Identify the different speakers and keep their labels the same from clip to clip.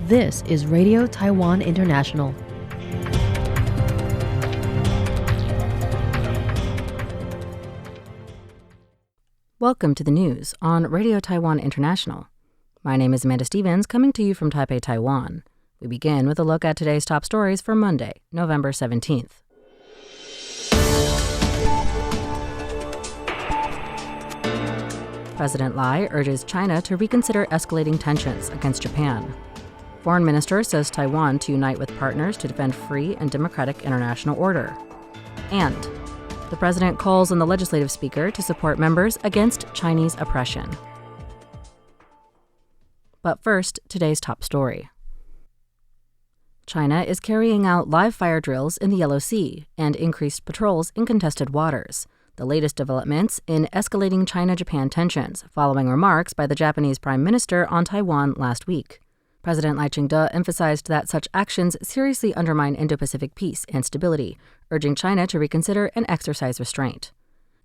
Speaker 1: This is Radio Taiwan International.
Speaker 2: Welcome to the news on Radio Taiwan International. My name is Amanda Stevens, coming to you from Taipei, Taiwan. We begin with a look at today's top stories for Monday, November 17th. President Lai urges China to reconsider escalating tensions against Japan. Foreign Minister says Taiwan to unite with partners to defend free and democratic international order. And the president calls on the legislative speaker to support members against Chinese oppression. But first, today's top story. China is carrying out live fire drills in the Yellow Sea and increased patrols in contested waters, the latest developments in escalating China-Japan tensions following remarks by the Japanese Prime Minister on Taiwan last week. President Lai Ching-te emphasized that such actions seriously undermine Indo-Pacific peace and stability, urging China to reconsider and exercise restraint.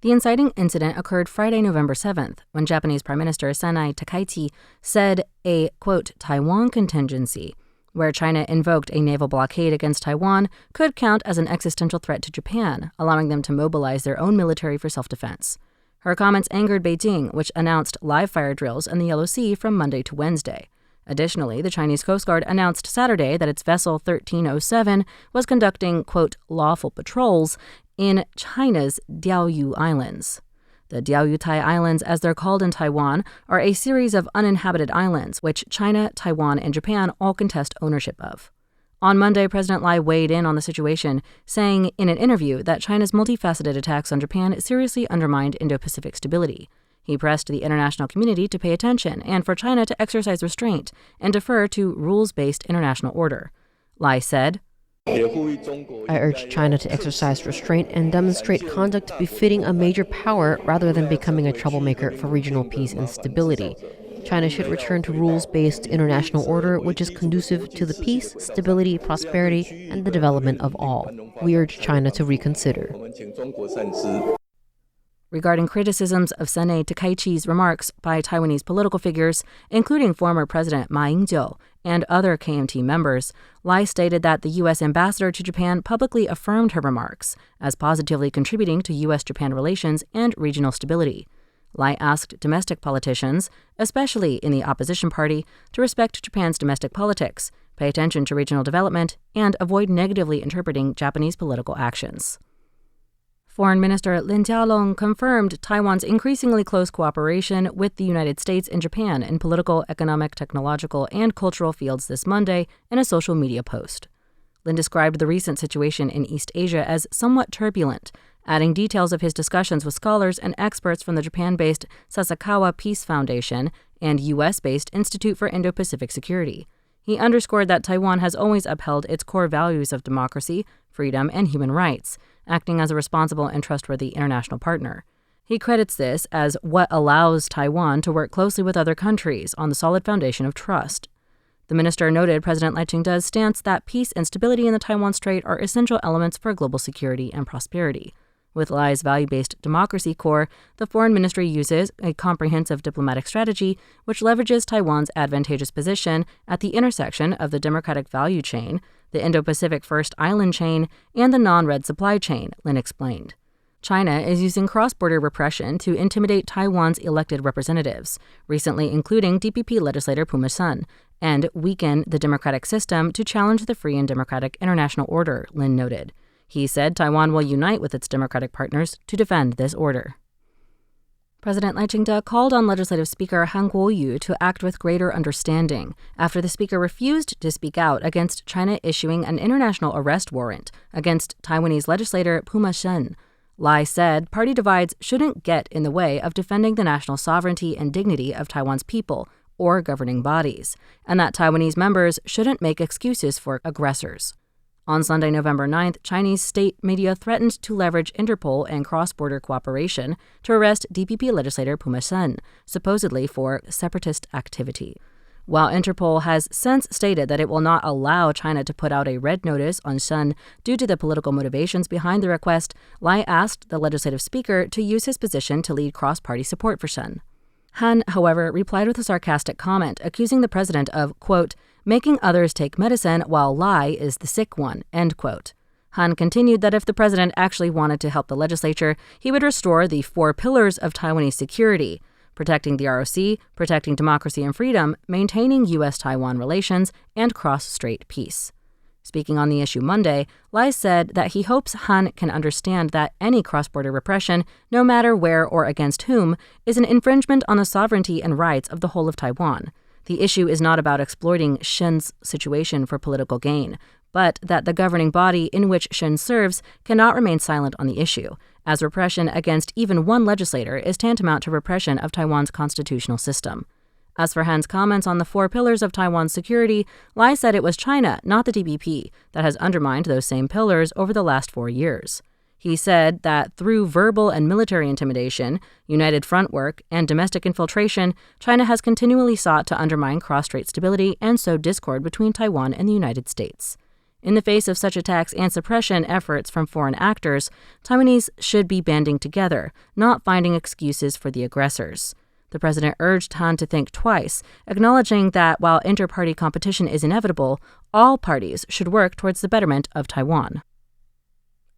Speaker 2: The inciting incident occurred Friday, November 7th, when Japanese Prime Minister Sanai Takaichi said a, quote, Taiwan contingency, where China invoked a naval blockade against Taiwan, could count as an existential threat to Japan, allowing them to mobilize their own military for self-defense. Her comments angered Beijing, which announced live fire drills in the Yellow Sea from Monday to Wednesday. Additionally, the Chinese Coast Guard announced Saturday that its vessel 1307 was conducting, quote, lawful patrols in China's Diaoyu Islands. The Diaoyutai Islands, as they're called in Taiwan, are a series of uninhabited islands which China, Taiwan, and Japan all contest ownership of. On Monday, President Lai weighed in on the situation, saying in an interview that China's multifaceted attacks on Japan seriously undermined Indo-Pacific stability. He pressed the international community to pay attention and for China to exercise restraint and defer to rules-based international order. Lai said,
Speaker 1: I urge China to exercise restraint and demonstrate conduct befitting a major power rather than becoming a troublemaker for regional peace and stability. China should return to rules-based international order which is conducive to the peace, stability, prosperity, and the development of all. We urge China to reconsider.
Speaker 2: Regarding criticisms of Sanai Takaichi's remarks by Taiwanese political figures, including former President Ma Ying-jeou and other KMT members, Lai stated that the U.S. ambassador to Japan publicly affirmed her remarks as positively contributing to U.S.-Japan relations and regional stability. Lai asked domestic politicians, especially in the opposition party, to respect Japan's domestic politics, pay attention to regional development, and avoid negatively interpreting Japanese political actions. Foreign Minister Lin Jialong confirmed Taiwan's increasingly close cooperation with the United States and Japan in political, economic, technological, and cultural fields this Monday in a social media post. Lin described the recent situation in East Asia as somewhat turbulent, adding details of his discussions with scholars and experts from the Japan-based Sasakawa Peace Foundation and U.S.-based Institute for Indo-Pacific Security. He underscored that Taiwan has always upheld its core values of democracy, freedom, and human rights, acting as a responsible and trustworthy international partner. He credits this as what allows Taiwan to work closely with other countries on the solid foundation of trust. The minister noted President Lai Ching-te's stance that peace and stability in the Taiwan Strait are essential elements for global security and prosperity. With Lai's value-based democracy core, the foreign ministry uses a comprehensive diplomatic strategy which leverages Taiwan's advantageous position at the intersection of the democratic value chain, the Indo-Pacific First Island chain, and the non-red supply chain, Lin explained. China is using cross-border repression to intimidate Taiwan's elected representatives, recently including DPP legislator Puma Sun, and weaken the democratic system to challenge the free and democratic international order, Lin noted. He said Taiwan will unite with its democratic partners to defend this order. President Lai Ching-te called on Legislative Speaker Han Kuo-yu to act with greater understanding after the speaker refused to speak out against China issuing an international arrest warrant against Taiwanese legislator Puma Shen. Lai said party divides shouldn't get in the way of defending the national sovereignty and dignity of Taiwan's people or governing bodies, and that Taiwanese members shouldn't make excuses for aggressors. On Sunday, November 9th, Chinese state media threatened to leverage Interpol and cross-border cooperation to arrest DPP legislator Puma Shen, supposedly for separatist activity. While Interpol has since stated that it will not allow China to put out a red notice on Shen due to the political motivations behind the request, Lai asked the legislative speaker to use his position to lead cross-party support for Shen. Han, however, replied with a sarcastic comment, accusing the president of, quote, making others take medicine while Lai is the sick one, end quote. Han continued that if the president actually wanted to help the legislature, he would restore the 4 pillars of Taiwanese security: protecting the ROC, protecting democracy and freedom, maintaining U.S.-Taiwan relations, and cross-strait peace. Speaking on the issue Monday, Lai said that he hopes Han can understand that any cross-border repression, no matter where or against whom, is an infringement on the sovereignty and rights of the whole of Taiwan. The issue is not about exploiting Shen's situation for political gain, but that the governing body in which Shen serves cannot remain silent on the issue, as repression against even one legislator is tantamount to repression of Taiwan's constitutional system. As for Han's comments on the 4 pillars of Taiwan's security, Lai said it was China, not the DPP, that has undermined those same pillars over the last 4 years. He said that through verbal and military intimidation, united front work, and domestic infiltration, China has continually sought to undermine cross-strait stability and sow discord between Taiwan and the United States. In the face of such attacks and suppression efforts from foreign actors, Taiwanese should be banding together, not finding excuses for the aggressors. The president urged Han to think twice, acknowledging that while inter-party competition is inevitable, all parties should work towards the betterment of Taiwan.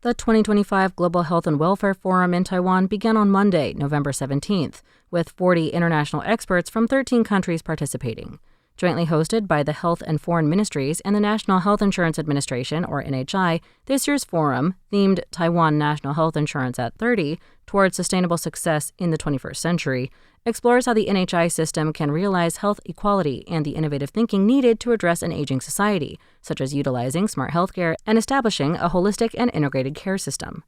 Speaker 2: The 2025 Global Health and Welfare Forum in Taiwan began on Monday, November 17th, with 40 international experts from 13 countries participating. Jointly hosted by the Health and Foreign Ministries and the National Health Insurance Administration, or NHI, this year's forum, themed Taiwan National Health Insurance at 30, Towards Sustainable Success in the 21st Century, explores how the NHI system can realize health equality and the innovative thinking needed to address an aging society, such as utilizing smart healthcare and establishing a holistic and integrated care system.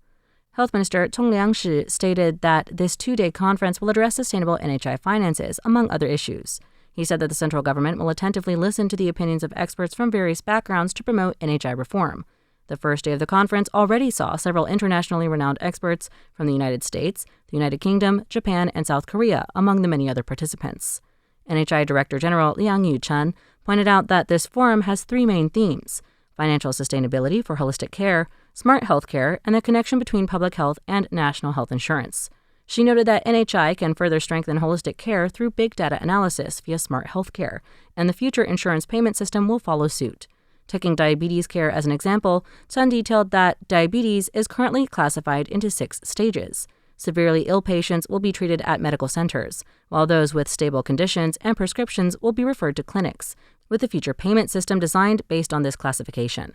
Speaker 2: Health Minister Tong Liangshi stated that this 2-day conference will address sustainable NHI finances, among other issues. He said that the central government will attentively listen to the opinions of experts from various backgrounds to promote NHI reform. The first day of the conference already saw several internationally renowned experts from the United States, the United Kingdom, Japan, and South Korea, among the many other participants. NHI Director General Liang Yuchen pointed out that this forum has 3 main themes: financial sustainability for holistic care, smart healthcare, and the connection between public health and national health insurance. She noted that NHI can further strengthen holistic care through big data analysis via smart healthcare, and the future insurance payment system will follow suit. Taking diabetes care as an example, Chen detailed that diabetes is currently classified into 6 stages. Severely ill patients will be treated at medical centers, while those with stable conditions and prescriptions will be referred to clinics, with the future payment system designed based on this classification.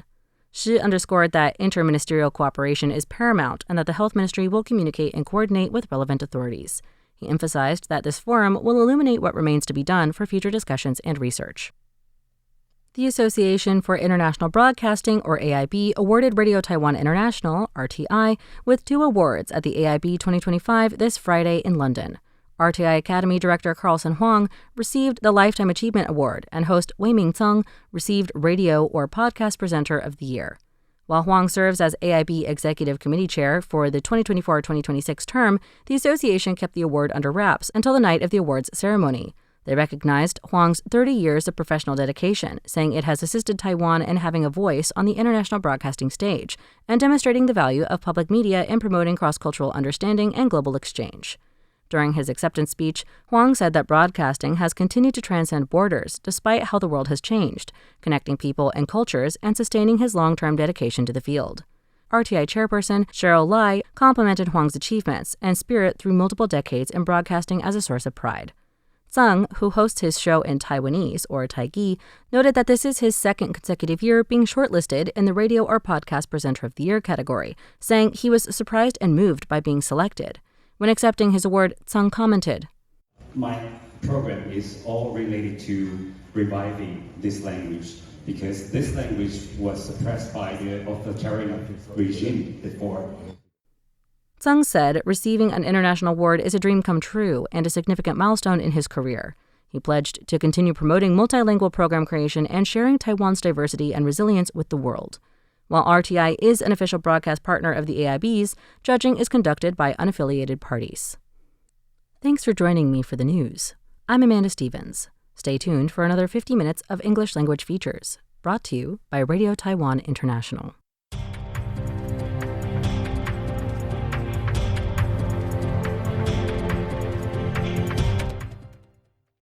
Speaker 2: Shi underscored that interministerial cooperation is paramount and that the Health Ministry will communicate and coordinate with relevant authorities. He emphasized that this forum will illuminate what remains to be done for future discussions and research. The Association for International Broadcasting, or AIB, awarded Radio Taiwan International, RTI, with 2 awards at the AIB 2025 this Friday in London. RTI Academy Director Carlson Huang received the Lifetime Achievement Award, and host Weimin Tseng received Radio or Podcast Presenter of the Year. While Huang serves as AIB Executive Committee Chair for the 2024-2026 term, the association kept the award under wraps until the night of the awards ceremony. They recognized Huang's 30 years of professional dedication, saying it has assisted Taiwan in having a voice on the international broadcasting stage and demonstrating the value of public media in promoting cross-cultural understanding and global exchange. During his acceptance speech, Huang said that broadcasting has continued to transcend borders despite how the world has changed, connecting people and cultures and sustaining his long-term dedication to the field. RTI chairperson Cheryl Lai complimented Huang's achievements and spirit through multiple decades in broadcasting as a source of pride. Tseng, who hosts his show in Taiwanese, or Taigi, noted that this is his 2nd consecutive year being shortlisted in the Radio or Podcast Presenter of the Year category, saying he was surprised and moved by being selected. When accepting his award, Tseng commented,
Speaker 3: "My program is all related to reviving this language because this language was suppressed by the authoritarian regime before."
Speaker 2: Tseng said receiving an international award is a dream come true and a significant milestone in his career. He pledged to continue promoting multilingual program creation and sharing Taiwan's diversity and resilience with the world. While RTI is an official broadcast partner of the AIBs, judging is conducted by unaffiliated parties. Thanks for joining me for the news. I'm Amanda Stevens. Stay tuned for another 50 minutes of English language features, brought to you by Radio Taiwan International.